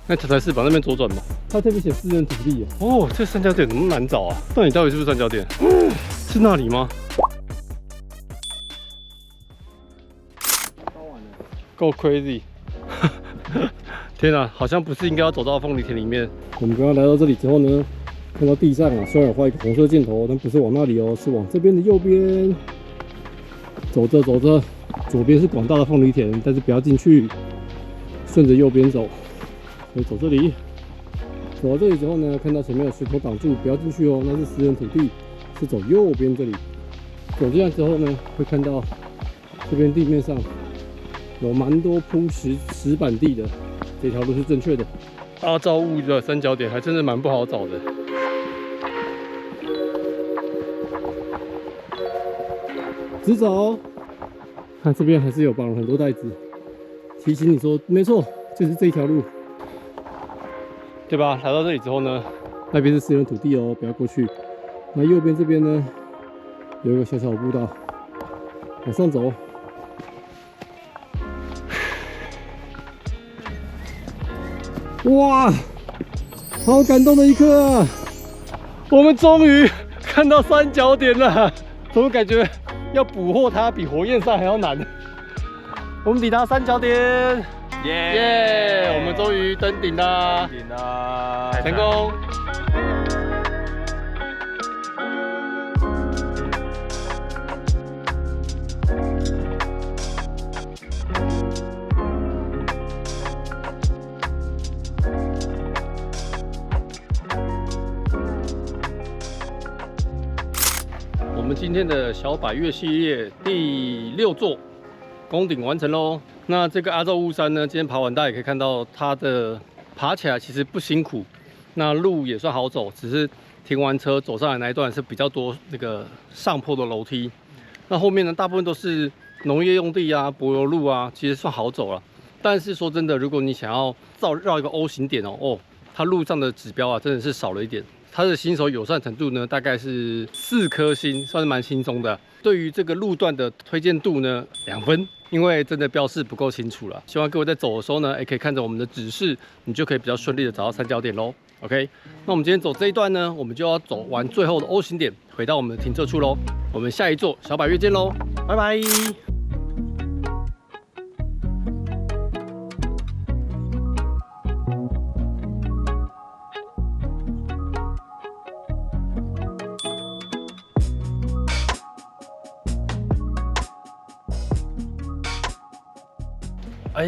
那这才是往那边左转嘛。它这边写私人土地哦，这三角点怎么难找啊？到底是不是三角点？是那里吗？够 crazy！ 天啊，好像不是应该要走到凤梨田里面。我们刚刚来到这里之后呢，看到地上啊，虽然有画一个红色箭头，但不是往那里哦，是往这边的右边。走着走着，左边是广大的凤梨田，但是不要进去，顺着右边走。所以走这里，走到这里之后呢，看到前面有石头挡住，不要进去哦，那是私人土地，是走右边这里。走这样之后呢，会看到这边地面上有蛮多铺石板地的，这条路是正确的。阿造物的三角点还真的蛮不好找的。直走，看这边还是有绑了很多袋子，提醒你说，没错，就是这条路，对吧？来到这里之后呢，那边是私人土地哦，不要过去。那右边这边呢，有一个小小的步道，往上走。哇，好感动的一刻啊！我们终于看到三角点了，怎么感觉要捕获它比火焰山还要难？我们抵达三角点，耶！我们终于登顶啦！成功！我们今天的小百岳系列第6座攻顶完成喽。那这个阿造物山呢，今天爬完，大家也可以看到它的爬起来其实不辛苦，那路也算好走，只是停完车走上来那一段是比较多那个上坡的楼梯。那后面呢，大部分都是农业用地啊、柏油路啊，其实算好走了。但是说真的，如果你想要绕一个 O 型点哦，它路上的指标啊，真的是少了一点。它的新手友善程度呢，大概是4颗星，算是蛮轻松的。对于这个路段的推荐度呢，2分，因为真的标示不够清楚了。希望各位在走的时候呢，可以看着我们的指示，你就可以比较顺利的找到三角点喽。OK， 那我们今天走这一段呢，我们就要走完最后的 O 型点，回到我们的停车处喽。我们下一座小百岳见喽，拜拜。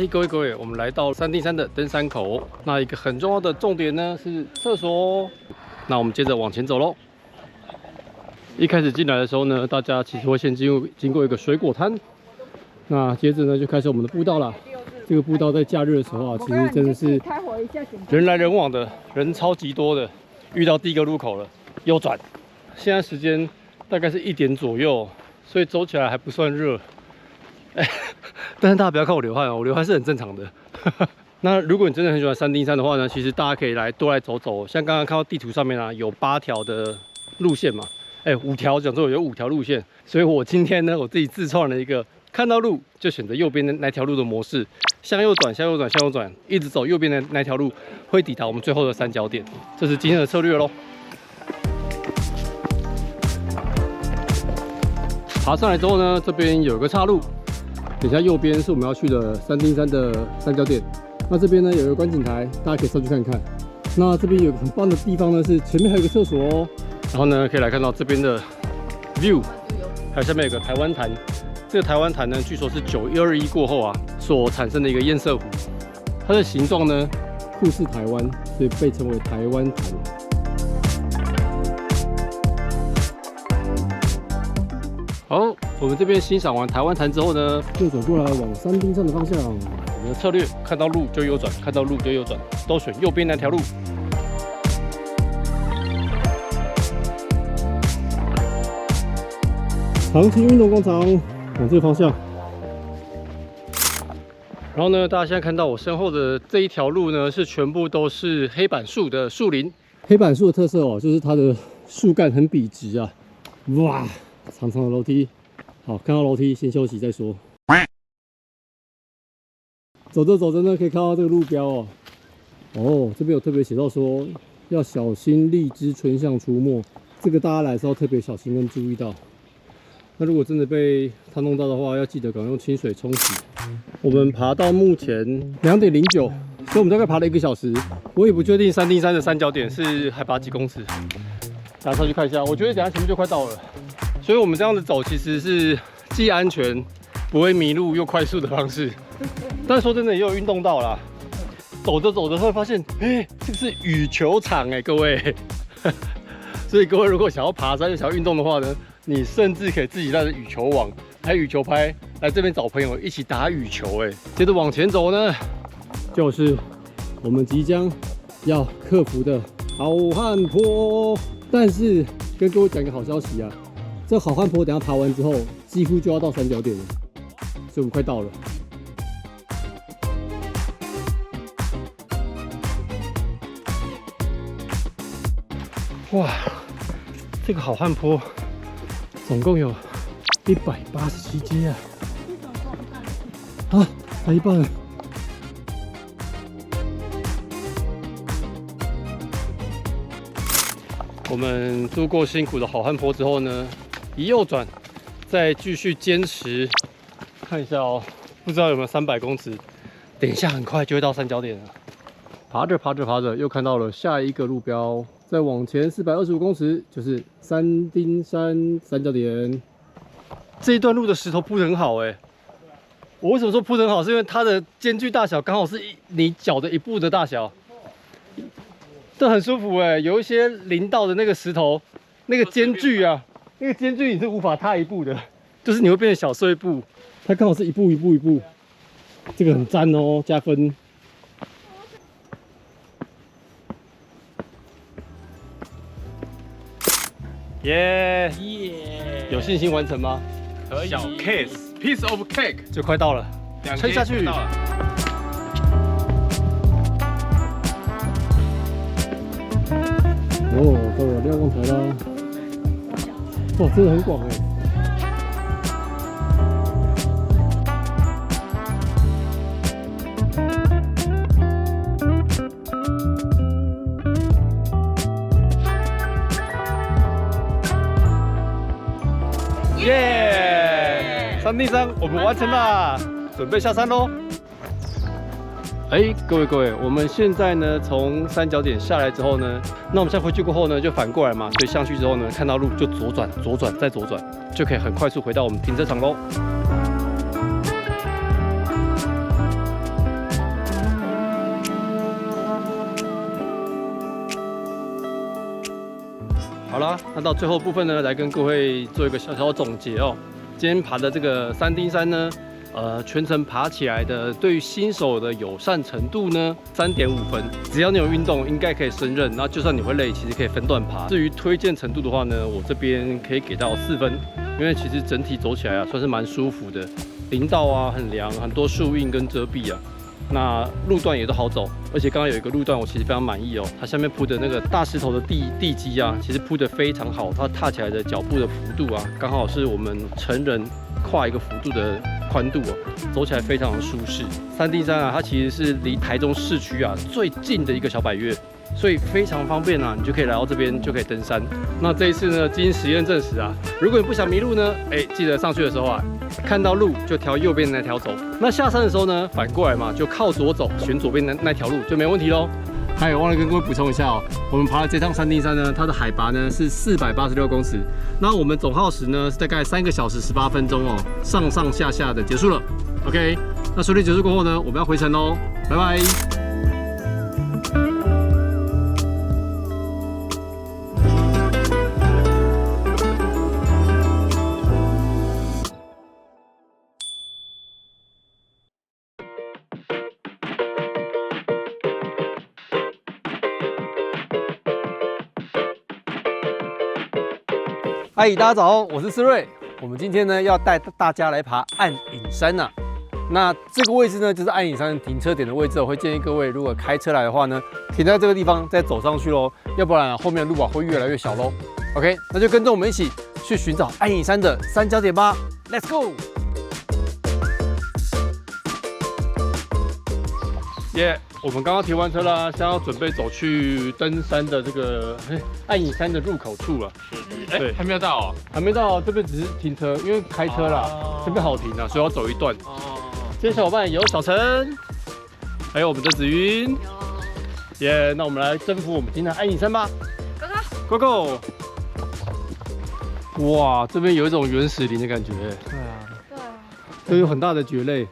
各位，我们来到三丁山的登山口。那一个很重要的重点呢是厕所。那我们接着往前走喽。一开始进来的时候呢，大家其实会先经过一个水果摊。那接着呢，就开始我们的步道啦。这个步道在假日的时候啊，其实真的是人来人往的，人超级多的。遇到第一个路口了，右转。现在时间大概是1点左右，所以走起来还不算热。但是大家不要看我流汗哦，我流汗是很正常的。那如果你真的很喜欢三丁山的话呢，其实大家可以多来走走。像刚刚看到地图上面啊，有8条的路线嘛，5条，讲错有5条路线。所以我今天呢，我自己自创了一个看到路就选择右边的那条路的模式，向右转，向右转，向右转，一直走右边的那条路，会抵达我们最后的三角点。这是今天的策略咯。爬上来之后呢，这边有一个岔路。等一下，右边是我们要去的三丁山的三角点。那这边呢有一个观景台，大家可以上去看看。那这边有个很棒的地方呢，是前面还有一个厕所哦。然后呢，可以来看到这边的 view， 还有下面有个台湾潭。这个台湾潭呢，据说是9·12过后啊所产生的一个堰塞湖。它的形状呢酷似台湾，所以被称为台湾潭。好，我们这边欣赏完台湾潭之后呢，就走过来往三丁山的方向。我们的策略：看到路就右转，看到路就右转，都选右边那条路。长青运动广场往这个方向。然后呢，大家现在看到我身后的这一条路呢，是全部都是黑板树的树林。黑板树的特色哦，就是它的树干很笔直啊，哇！长长的楼梯，好，看到楼梯先休息再说。走着走着呢，可以看到这个路标哦，哦，这边有特别写到说要小心荔枝春象出没，这个大家来的时候特别小心跟注意到。那如果真的被它弄到的话，要记得赶快用清水冲洗。我们爬到目前2.09，所以我们大概爬了1个小时。我也不确定3D山的三角点是海拔几公尺，大家上去看一下。我觉得等下前面就快到了，所以我们这样子走其实是既安全、不会迷路又快速的方式。但说真的，也有运动到啦。走着走着会发现，这个是羽球场各位。所以各位如果想要爬山、想要运动的话呢，你甚至可以自己带着羽球网、还有羽球拍来这边找朋友一起打羽球。接着往前走呢，就是我们即将要克服的好汉坡。但是跟各位讲一个好消息啊，这好汉坡等下爬完之后，几乎就要到三角点了，所以我们快到了。哇，这个好汉坡总共有187阶啊！啊，才一半了。我们度过辛苦的好汉坡之后呢，一右转，再继续坚持。看一下哦，不知道有没有300公尺，等一下很快就会到三角点了。爬着爬着爬着，又看到了下一个路标。再往前425公尺就是三丁山三角点。这一段路的石头铺得很好我为什么说铺得很好？是因为它的间距大小刚好是你脚的1步的大小，这很舒服有一些林道的那个石头，那个间距啊，那个间距你是无法踏1步的，就是你会变成小碎步。它刚好是一步一步一步，这个很赞哦，加分。耶！有信心完成吗？可以。小 piece of cake 就快到了，吹下去。哦，到了瞭望台啦！哇，真的很广山地山我们完成啦，准备下山喽。各位，我们现在呢从三角点下来之后呢，那我们现在回去过后呢就反过来嘛，所以上去之后呢看到路就左转，再左转，就可以很快速回到我们停车场喽。好啦，那到最后部分呢，来跟各位做一个小小的总结哦。今天爬的这个三丁山呢，全程爬起来的对于新手的友善程度呢，3.5分。只要你有运动，应该可以胜任。那就算你会累，其实可以分段爬。至于推荐程度的话呢，我这边可以给到4分，因为其实整体走起来啊，算是蛮舒服的。林道啊很凉，很多树荫跟遮蔽啊。那路段也都好走，而且刚刚有一个路段我其实非常满意哦，它下面铺的那个大石头的地基啊，其实铺得非常好，它踏起来的脚步的幅度啊，刚好是我们成人跨一个幅度的宽度哦，走起来非常的舒适。三丁山啊，它其实是离台中市区啊最近的一个小百岳，所以非常方便啊，你就可以来到这边就可以登山。那这一次呢，经实验证实啊，如果你不想迷路呢，记得上去的时候啊，看到路就挑右边的那条走。那下山的时候呢，反过来嘛，就靠左走，选左边的那条路就没问题喽。还有忘了跟各位补充一下哦，我们爬的这趟三丁山呢，它的海拔呢是486公尺，那我们总耗时呢是大概3个小时18分钟哦，上上下下的结束了。OK， 那顺利结束过后呢，我们要回程喽，拜拜。嗨，大家早，我是思睿。我们今天呢要带大家来爬暗影山呐。那这个位置呢就是暗影山停车点的位置，我会建议各位如果开车来的话呢，停在这个地方再走上去喽，要不然后面的路啊会越来越小喽。OK， 那就跟着我们一起去寻找暗影山的三角点吧 ，Let's go！ 耶，我们刚刚停完车啦，现在要准备走去登山的这个暗影山的入口处了。对，还没有到哦，还没到，这边只是停车，因为开车啦，这边好停啊，所以要走一段。今天小伙伴有小陈，还有我们的紫云，耶！那我们来征服我们今天的暗影山吧 ！Go go！ 哇，这边有一种原始林的感觉。对啊，这有很大的蕨类。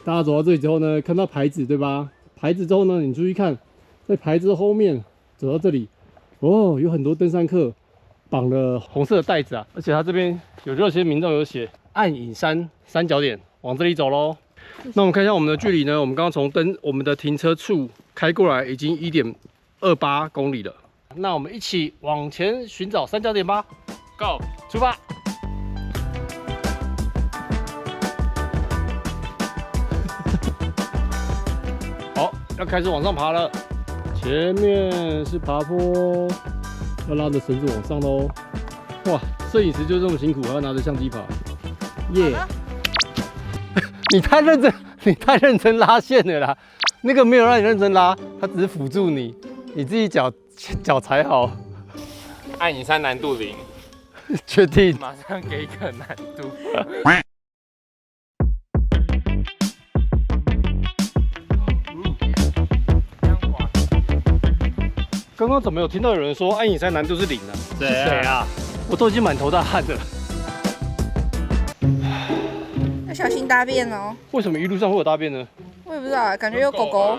大家走到这里之后呢，看到牌子对吧？牌子之后呢，你注意看，在牌子后面走到这里，哦，有很多登山客绑了红色的带子啊，而且它这边有热心民众有写暗影山三角点，往这里走喽。那我们看一下我们的距离呢，我们刚刚从我们的停车处开过来，已经1.28公里了。那我们一起往前寻找三角点吧 ，Go， 出发！好，要开始往上爬了。前面是爬坡，要拉着绳子往上喽。哇，摄影师就这么辛苦，还要拿着相机爬。耶！你太认真拉线了啦。那个没有让你认真拉，它只是辅助你，你自己脚踩好。暗影山难度0，确定？马上给一个难度。刚刚怎么有听到有人说暗影山难度是0呢？是谁啊？我都已经满头大汗了。要小心大便哦。为什么一路上会有大便呢？我也不知道，感觉有狗狗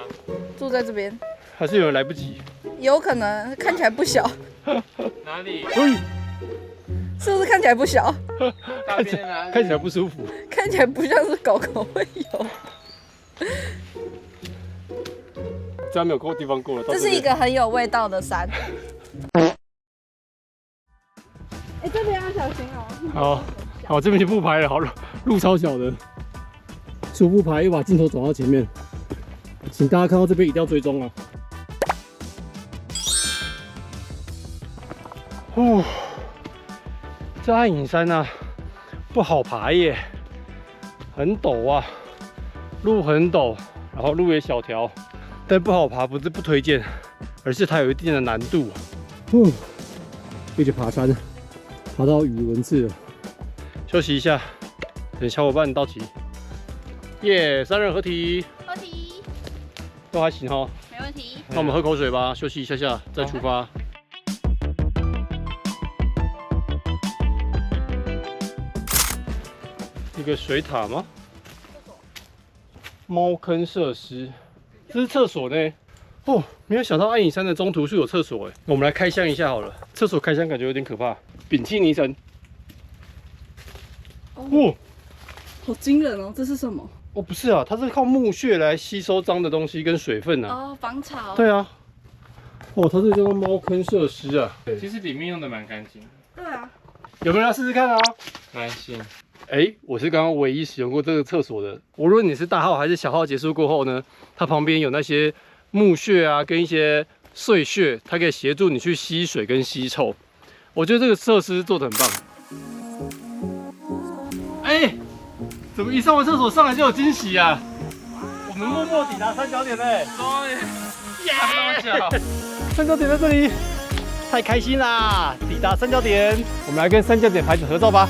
住在这边，还是有人来不及？有可能看起来不小，哪里？是不是看起来不小？大便哪里？看起来不舒服。看起来不像是狗狗会有。这样没有够地方过了。这是一个很有味道的山。这边要小心哦。好，这边就不拍了，好路超小的，初步拍又把镜头转到前面，请大家看到这边一定要追踪啊。这暗影山啊，不好爬耶，很陡啊，路很陡，然后路也小条，但不好爬不是不推荐，而是它有一定的难度。一直爬山，爬到语无伦次了。休息一下，等小伙伴到齐。耶，三人合体，合体都还行哈。没问题。那我们喝口水吧，休息一下下再出发。一个水塔吗？猫坑设施，这是厕所呢。哦，没有想到暗影山的中途是有厕所哎。我们来开箱一下好了，厕所开箱感觉有点可怕。屏气凝神。哇，好惊人哦！这是什么？哦，不是啊，它是靠木屑来吸收脏的东西跟水分啊。哦，防潮。对啊。哦，它这叫做猫坑设施啊。其实里面用的蛮干净。对啊。有没有要试试看啊？蛮新。我是刚刚唯一使用过这个厕所的。无论你是大号还是小号结束过后呢，它旁边有那些木屑啊，跟一些碎屑，它可以协助你去吸水跟吸臭。我觉得这个设施做得很棒。怎么一上完厕所上来就有惊喜啊？我们默默抵达三角点嘞！终于，三角点在这里，太开心啦！抵达三角点，我们来跟三角点牌子合照吧。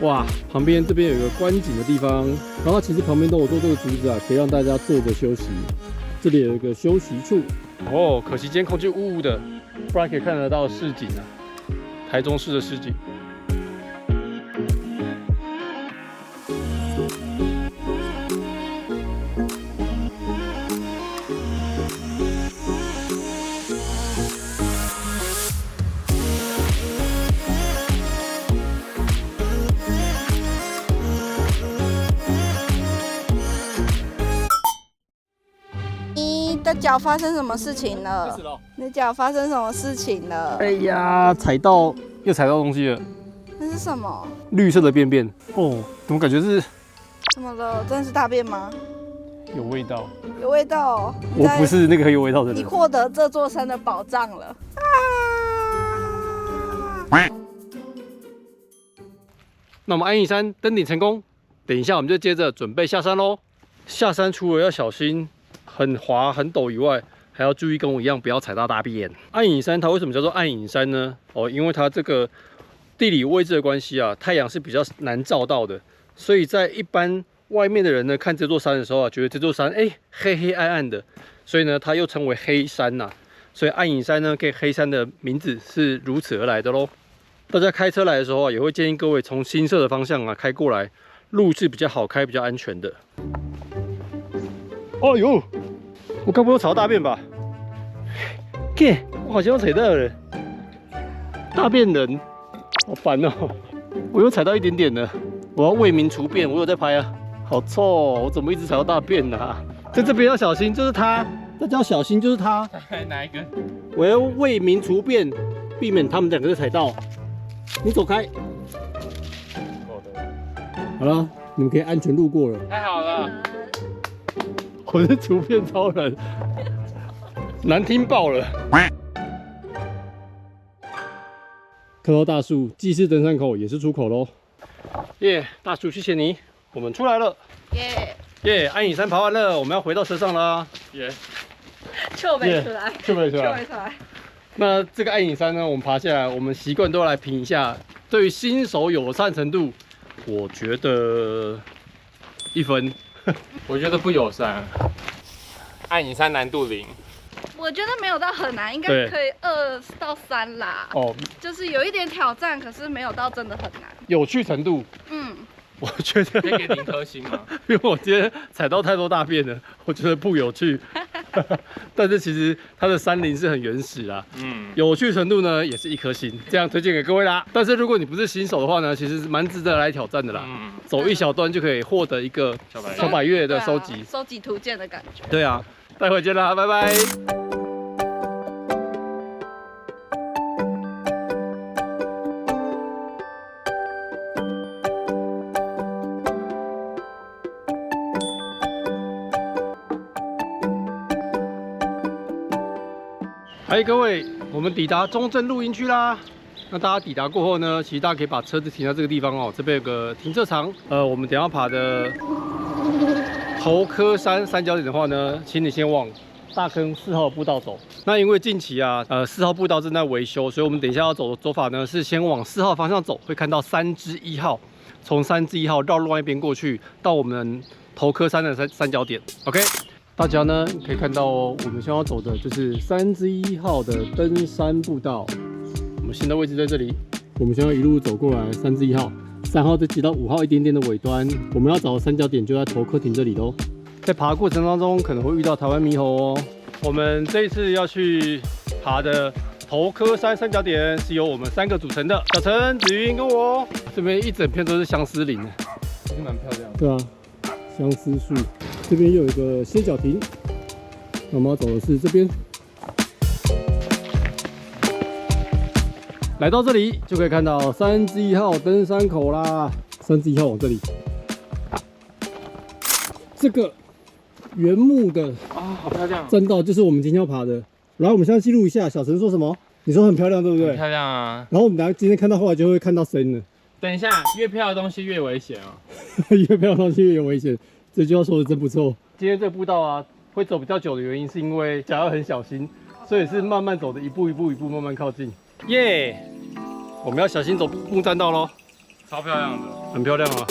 哇，旁边这边有一个观景的地方，然后其实旁边都有做这个竹子啊，可以让大家坐着休息。这里有一个休息处。哦，可惜今天空气雾雾的，不然可以看得到市景啊，台中市的市景。你的脚发生什么事情了？你的脚发生什么事情了？哎呀，又踩到东西了。那是什么？绿色的便便。哦，怎么感觉是？怎么了？真的是大便吗？有味道。有味道哦。我不是那个很有味道的人。你获得这座山的宝藏了。那我们安隐山登顶成功，等一下我们就接着准备下山喽。下山除了要小心很滑很陡以外，还要注意跟我一样不要踩到大便。安隐山它为什么叫做安隐山呢？因为它这个地理位置的关系啊，太阳是比较难照到的，所以在一般外面的人呢看这座山的时候啊，觉得这座山黑黑暗暗的，所以呢它又称为黑山呐。所以安隐山呢跟黑山的名字是如此而来的喽。大家开车来的时候啊，也会建议各位从新社的方向啊开过来，路是比较好开、比较安全的。哦呦，我刚不会踩到大便吧？我好像踩到了大便人，好烦哦！我又踩到一点点了，我要为民除便，我有在拍啊，好臭哦！我怎么一直踩到大便啊？在这边要小心，就是它，大家要小心，就是它。哪一个？我要为民除便，避免他们两个就踩到。你走开。好了，你们可以安全路过了。太好了。我是除便超人，难听爆了。看到大树，既是登山口，也是出口喽。耶，大树，谢谢你，我们出来了。耶，安隐山爬完了，我们要回到车上啦。耶，就没出来，就没出来。那这个安隐山呢，我们爬下来，我们习惯都要来评一下，对于新手友善程度，我觉得1分。我觉得不友善。安隐山难度0。我觉得没有到很难，应该可以2到3啦。就是有一点挑战，可是没有到真的很难。有趣程度，我觉得可以给0颗星吗？因为我今天踩到太多大便了，我觉得不有趣。但是其实它的山林是很原始啦，有趣程度呢也是1颗星，这样推荐给各位啦。但是如果你不是新手的话呢，其实蛮值得来挑战的啦。走一小段就可以获得一个小百岳的收集图鉴的感觉。对啊，待会见啦，拜拜。嗨，各位，我们抵达中正露营区啦。那大家抵达过后呢，其实大家可以把车子停在这个地方哦。这边有个停车场。我们等一下爬的头科山三角点的话呢，请你先往大坑4号步道走。那因为近期啊，4号步道正在维修，所以我们等一下要走的走法呢是先往4号方向走，会看到3之1号，从3之1号绕另外一边过去，到我们头科山的三角点。OK。大家呢可以看到哦，我们现在要走的就是3之1号的登山步道。我们现在位置在这里，我们现在一路走过来3之1号，3号再接到5号一点点的尾端，我们要找的三角点就在头科亭这里喽。在爬的过程当中可能会遇到台湾猕猴哦。我们这一次要去爬的头科山三角点是由我们3个组成的，小陈、子云跟我。这边一整片都是相思林，其实蛮漂亮的。对啊，相思树。这边又有一个歇脚亭，那我们要走的是这边。来到这里就可以看到3之1号登山口啦。3之1号往这里，这个原木的好漂亮！栈道就是我们今天要爬的。然后我们现在记录一下，小陈说什么？你说很漂亮，对不对？很漂亮啊。然后我们今天看到后来就会看到神了。等一下，越漂亮的东西越危险哦。越漂亮的东西越有危险。这句话说的真不错。今天这个步道啊，会走比较久的原因是因为脚要很小心，所以是慢慢走的，一步慢慢靠近。耶！我们要小心走木栈道咯。超漂亮的，很漂亮啊。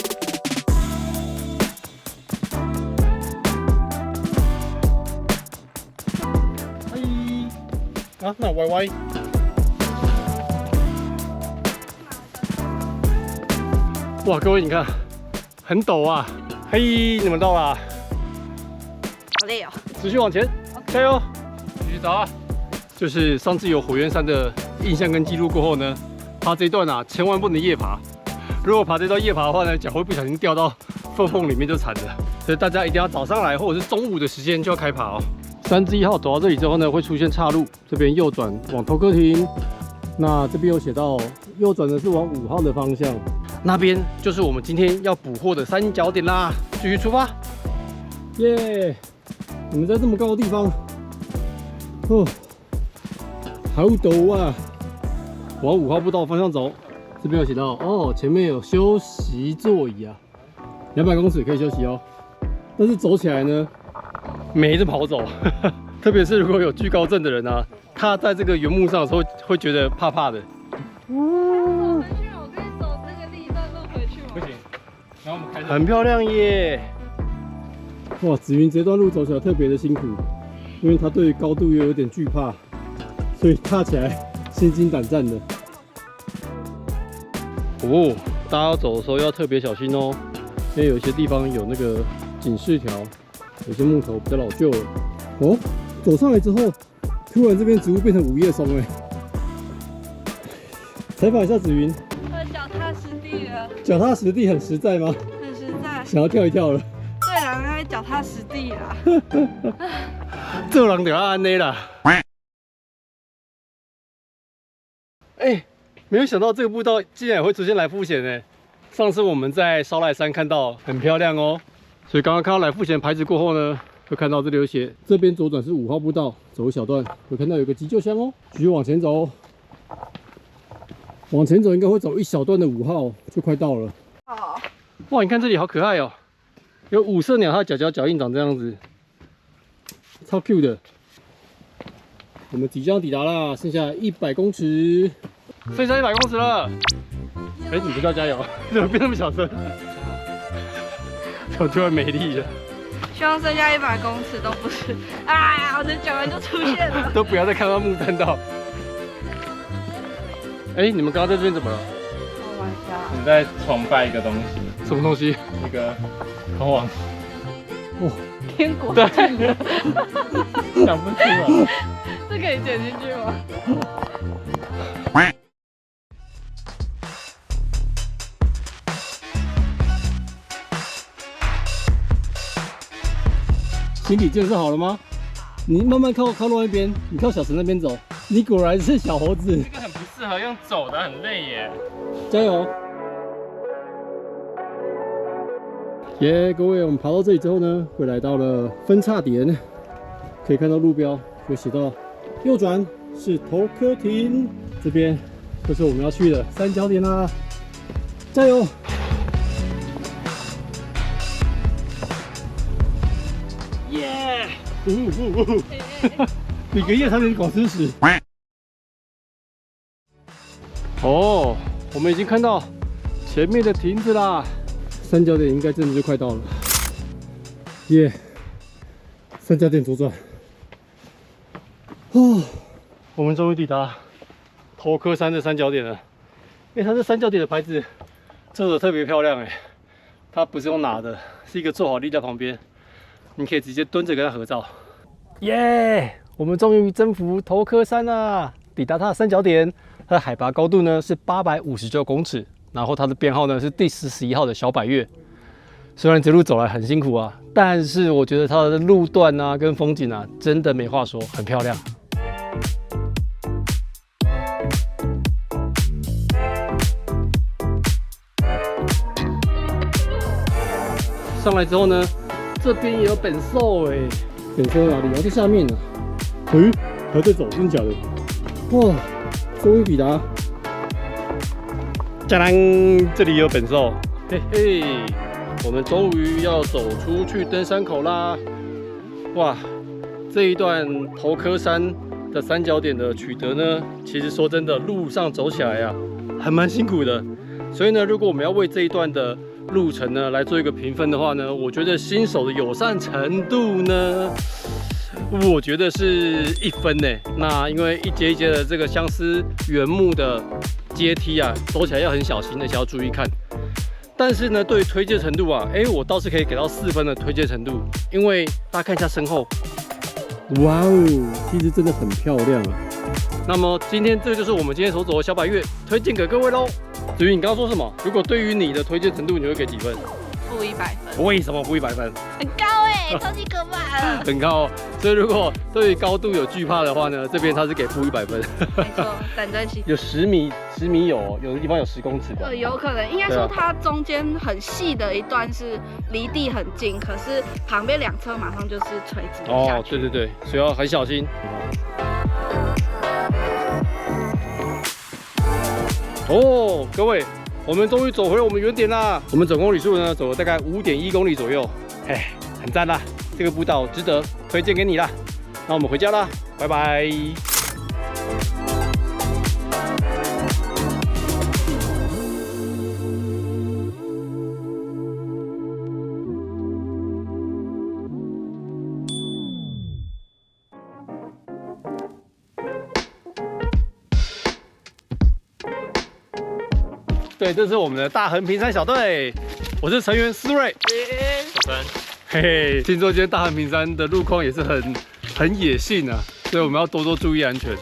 嗨，啊，那歪歪。哇，各位你看，很陡啊。嘿，你们到啦！好累哦，持续往前，加油！继续走啊！就是上次有火焰山的印象跟记录过后呢，爬这一段啊，千万不能夜爬。如果爬这段夜爬的话呢，脚会不小心掉到缝里面就惨了。所以大家一定要早上来，或者是中午的时间就要开爬哦。3之1号走到这里之后呢，会出现岔路，这边右转往头科亭。那这边有写到右转的是往5号的方向。那边就是我们今天要捕获的三角点啦，继续出发！耶！我们在这么高的地方，哦，好陡啊！往5号步道方向走这边有写到哦，前面有休息座椅啊，200公尺可以休息哦。但是走起来呢，没这么好走，特别是如果有惧高症的人啊，他在这个原木上的时候会觉得怕怕的。我可以走这个另一段路回去吗？不行，然后我们开始。很漂亮耶！哇，紫云这段路走起来特别的辛苦，因为他对于高度又有点惧怕，所以踏起来心惊胆战的。哦，大家要走的时候要特别小心哦，因为有些地方有那个警示条，有些木头比较老旧了。哦，走上来之后，突然这边植物变成5叶松哎。采访一下紫云，脚踏实地了。脚踏实地很实在吗？很实在。想要跳一跳了。对啦，应该脚踏实地啦。这人就要安尼啦。哎，没有想到这个步道竟然也会出现来复线呢。上次我们在烧赖山看到，很漂亮哦。所以刚刚看到来复线牌子过后呢，会看到这里有写，这边左转是5号步道，走一小段，会看到有个急救箱哦。继续往前走，往前走应该会走一小段的5号，就快到了。哦。哇，你看这里好可爱哦，有五色鸟，它的脚印长这样子，超 Q 的。我们即将抵达啦，剩下100公尺，剩下100公尺了。哎，你不要加油，怎么变那么小声？我突然没力了。希望剩下100公尺都不是，哎呀，我的脚纹就出现了。都不要再看到木栈道。哎，你们刚刚在这边怎么了？开玩笑。我们在崇拜一个东西。什么东西？一个通往哇，天国。对，想不出来。这可以剪进去吗？心理建设好了吗？你慢慢靠路那边，你靠小石那边走。你果然是小猴子。这个很不适合用走的，很累耶。加油！耶，各位，我们爬到这里之后呢，会来到了分叉点，可以看到路标有写到右转是头科亭，这边就是我们要去的三角点啦！加油！耶！比个夜差点搞吃屎。哦，我们已经看到前面的亭子啦，三角点应该真的就快到了。耶！三角点左转。哦，我们终于抵达头科山的三角点了。它这三角点的牌子做的特别漂亮哎，它不是用拿的，是一个做好立在旁边，你可以直接蹲着跟它合照。耶！我们终于征服头科山啦，抵达它的三角点。它的海拔高度呢是859公尺，然后它的编号呢是第41号的小百岳。虽然这路走来很辛苦啊，但是我觉得它的路段啊跟风景啊真的没话说，很漂亮。上来之后呢，这边也有本兽哎，本兽哪里啊？在下面呢。还在走，真的假的？哇！终于抵达，짜란，这里有本兽，嘿嘿，我们终于要走出去登山口啦！哇，这一段头科山的三角点的取得呢，其实说真的，路上走起来呀，还蛮辛苦的。所以呢，如果我们要为这一段的路程呢来做一个评分的话呢，我觉得新手的友善程度呢，我觉得是1分呢。那因为一阶一阶的这个相思原木的阶梯啊，走起来要很小心，而且要注意看。但是呢，对于推荐程度啊，我倒是可以给到4分的推荐程度，因为大家看一下身后，哇哦，其实真的很漂亮啊。那么今天这就是我们今天所走的小百岳，推荐给各位喽。至于你刚刚说什么，如果对于你的推荐程度，你会给几分？负100分。为什么负100分？很高哎，超级可怕了。很高哦，所以如果对于高度有惧怕的话呢，这边它是给负100分。没错，胆战心。有10米有，有的地方有10公尺的。有可能，应该说它中间很细的一段是离地很近，可是旁边2侧马上就是垂直下去。哦，对对对，所以要很小心。哦，各位，我们终于走回了我们原点啦。我们总公里数呢，走了大概5.1公里左右，哎，很赞啦。这个步道值得推荐给你啦。那我们回家啦，拜拜。对，这是我们的大横屏山小队，我是成员思睿，小三，嘿嘿，听说今天大横屏山的路况也是很野性啊，所以我们要多多注意安全。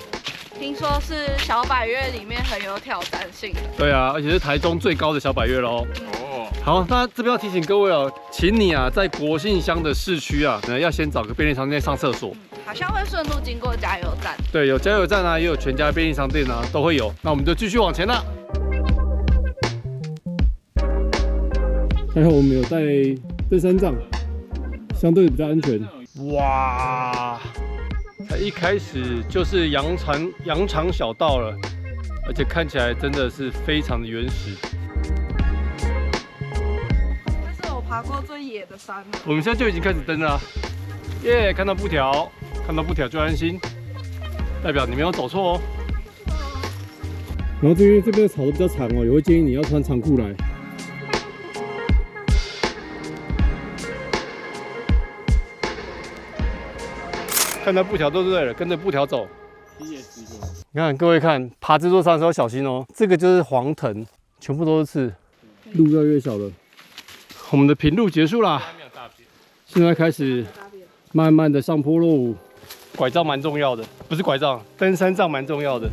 听说是小百岳里面很有挑战性的。对啊，而且是台中最高的小百岳喽。哦，好，那这边要提醒各位哦，请你啊，在国姓乡的市区啊，要先找个便利商店上厕所。好像会顺路经过加油站。对，有加油站啊，也有全家便利商店啊，都会有。那我们就继续往前啦。还好我们有带登山杖，相对比较安全。哇，才一开始就是羊肠小道了，而且看起来真的是非常的原始。这是我爬过最野的山了。我们现在就已经开始登了，耶！看到布条就安心，代表你没有走错哦。然后因为这边的草都比较长哦，也会建议你要穿长裤来。看到布条都对了，跟着布条走。你看，各位看，爬这座山的时候小心哦，这个就是黄藤，全部都是刺，路越来越小了。我们的平路结束啦，现在开始慢慢的上坡喽。拐杖蛮重要的，不是拐杖，登山杖蛮重要的。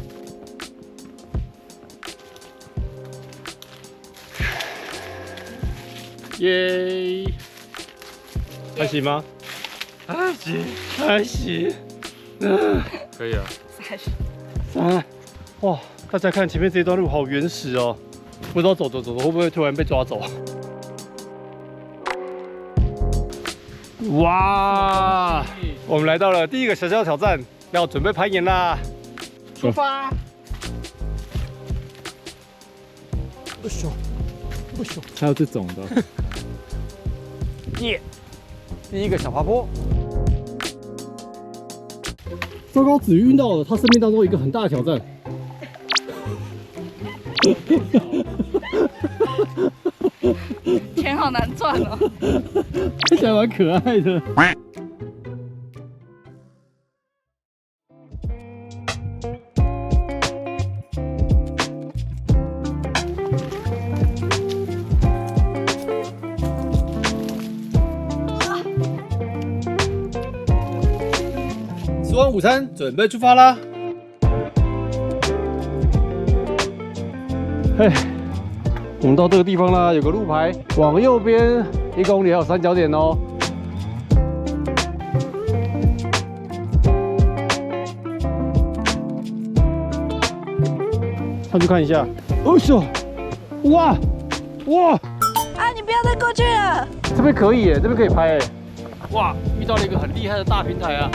耶，还行吗？还行，可以啊。哇，大家看前面这段路好原始哦，不知道走会不会突然被抓走？哇，我们来到了第一个小挑战，要准备攀岩啦！出发！不咻，还有这种的。耶！第一个小爬坡。糟糕，子瑜遇到了他生命当中一个很大的挑战。钱好难赚哦，看起来蛮可爱的。吃完午餐，准备出发啦！嘿。我们到这个地方啦，有个路牌，往右边1公里还有3角点哦。上去看一下。哦咻！哇！啊，你不要再过去了。这边可以耶，这边可以拍耶。哇！遇到了一个很厉害的大平台啊！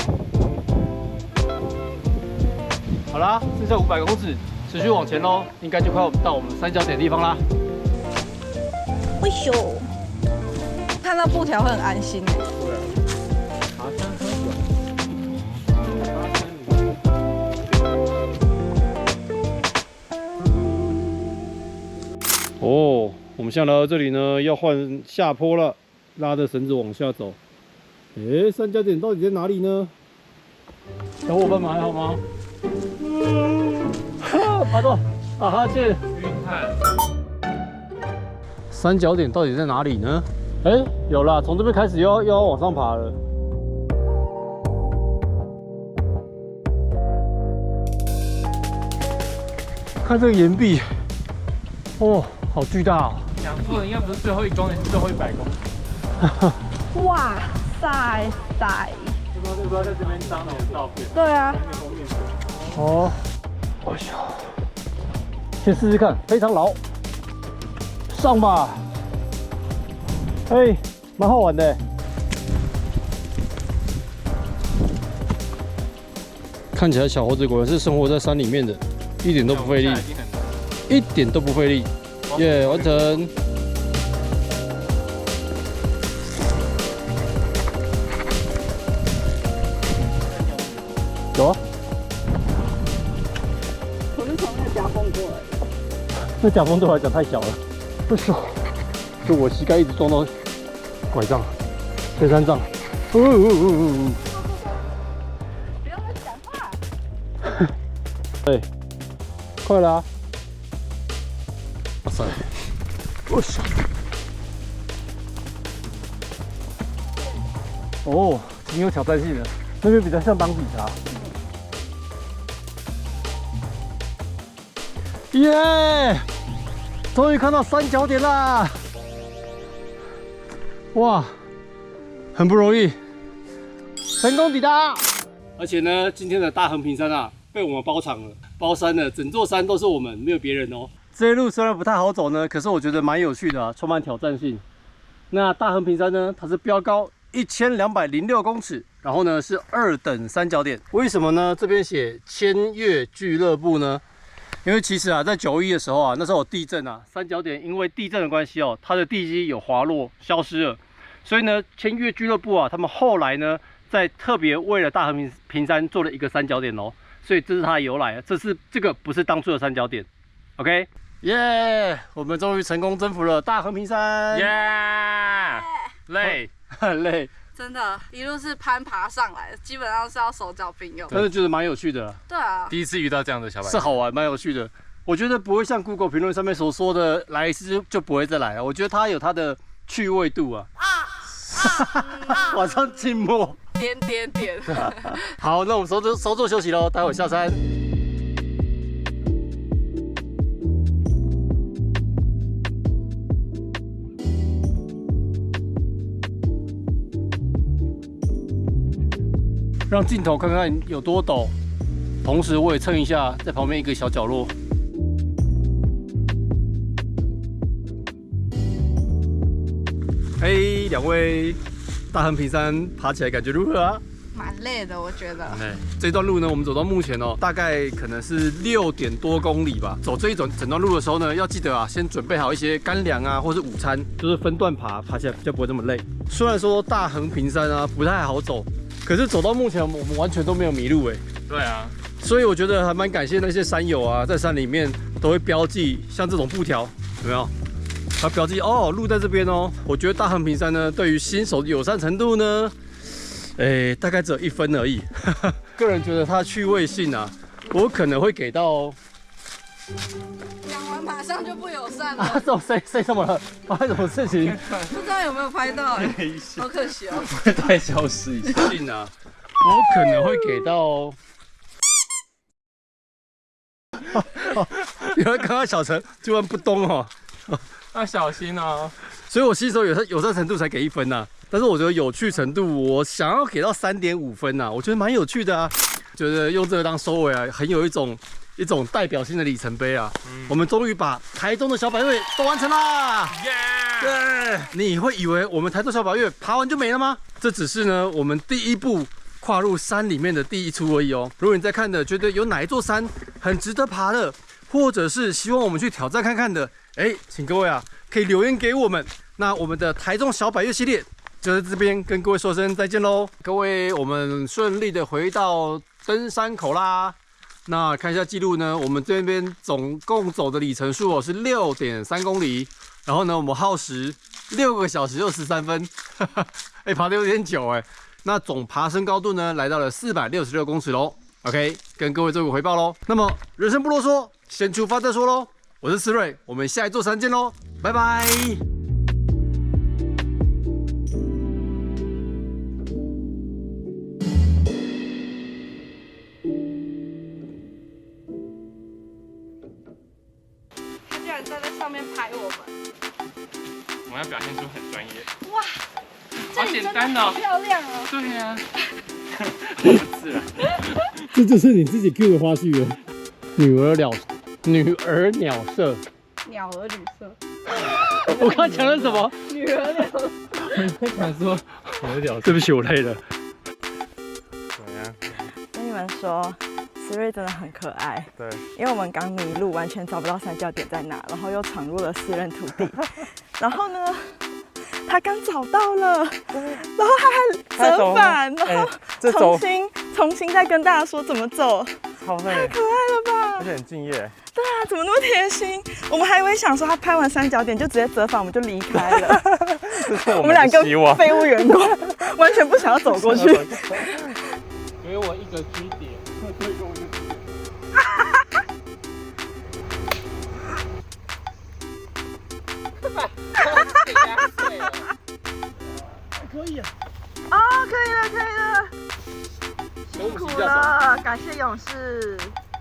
好啦，剩下500公尺，持续往前喽，应该就快到我们3角点的地方啦。喂咻！看到布条会很安心。对啊。爬山喝水。哦，我们现在来到这里呢，要换下坡了，拉着绳子往下走。3角点到底在哪里呢？小伙伴们还好吗？爬到打哈欠。晕碳。3角点到底在哪里呢？有啦，从这边开始又要往上爬了。看这个岩壁，哦，好巨大哦！讲错了，应该不是最后1公里，是最后100公里。哇塞！要不要在这边当点照片？对啊。哦，哎呦，先试试看，非常牢。上吧，蛮好玩的。看起来小猴子果然是生活在山里面的，一点都不费力，一点都不费力。耶，完成。有啊。我是从那个夹缝过来的。那夹缝对我来讲太小了，不爽。就我膝盖一直撞到拐杖、登山杖。不要乱讲话。对，快了啊！哇塞，我操！哦，挺有挑战性的，那边比较像当底茶。耶！终于看到三角点啦！哇，很不容易，成功抵达。而且呢，今天的大横屏山啊，被我们包场了，包山了，整座山都是我们，没有别人哦。这些路虽然不太好走呢，可是我觉得蛮有趣的啊，充满挑战性。那大横屏山呢，它是标高1206公尺，然后呢是2等三角点。为什么呢？这边写千越俱乐部呢？因为其实啊，在9·11的时候啊，那时候有地震啊，三角点因为地震的关系哦，它的地基有滑落，消失了。所以呢，千越俱乐部啊，他们后来呢，在特别为了大横屏山做了一个三角点哦，所以这是它的由来。这个不是当初的三角点 ，OK？ 耶！我们终于成功征服了大横屏山。耶！累，很累，真的，一路是攀爬上来的，基本上是要手脚并用。但是觉得蛮有趣的。对啊，第一次遇到这样的小白是好玩，蛮有趣的。我觉得不会像 Google 评论上面所说的，来一次就不会再来了。我觉得它有它的趣味度啊。晚上静默。点。好，那我们稍作休息喽，待会下山。让镜头看看有多陡，同时我也蹭一下在旁边一个小角落。嘿，两位，大横屏山爬起来感觉如何啊？蛮累的，我觉得。这段路呢，我们走到目前哦，大概可能是6点多公里吧。走这一整段路的时候呢，要记得啊，先准备好一些干粮啊，或是午餐，就是分段爬起来比较不会这么累。虽然说大横屏山啊不太好走，可是走到目前我们完全都没有迷路哎。对啊，所以我觉得还蛮感谢那些山友啊，在山里面都会标记像这种布条，有没有？它标记哦，路在这边哦。我觉得大横屏山呢，对于新手的友善程度呢，大概只有1分而已。个人觉得它的趣味性啊，我可能会给到。讲完马上就不友善了。啊，谁怎么了？发生什么事情？不知道有没有拍到哎，好可惜哦。再消失一下。信啊，我可能会给到。原来刚刚小陈居然不动哦。要小心哦。所以我新手友善程度才给1分呐，但是我觉得有趣程度我想要给到3.5分呐，我觉得蛮有趣的啊，觉得用这个当收尾啊，很有一种代表性的里程碑啊。我们终于把台中的小百岳都完成啦！对，你会以为我们台中小百岳爬完就没了吗？这只是呢我们第一步跨入山里面的第一出而已哦。如果你在看的觉得有哪一座山很值得爬的，或者是希望我们去挑战看看的，请各位啊可以留言给我们。那我们的台中小百岳系列就在这边跟各位说声再见喽。各位，我们顺利的回到登山口啦。那看一下记录呢，我们这边总共走的里程数是6.3公里，然后呢我们耗时6个小时63分，爬得有点久那总爬升高度呢来到了466公尺喽。OK， 跟各位做个回报喽。那么人生不啰嗦，先出发再说喽。我是思睿，我们下一座山见喽，拜拜。他居然站在上面拍我们，我们要表现出很专业。哇，好简单哦，漂亮哦。对呀，不自然。这就是你自己 Q 的花絮了。女儿鸟舍。鸟儿旅社。我刚刚讲了什么？女儿鸟舍。我想说，对不起，我累了。怎么样？跟你们说，思睿真的很可爱。对，因为我们刚迷路，完全找不到三角点在哪，然后又闯入了私人土地。然后呢，他刚找到了，然后他还折返，然后重新再跟大家说怎么走，超累，太可爱了吧？而且很敬业。对啊，怎么那么贴心？我们还以为想说他拍完三角点就直接折返，我们就离开了。这是我们两个希望。废物员工，完全不想要走过去。给我一个支点。可以啊。哦，可以了，可以了，辛苦了，感谢勇士。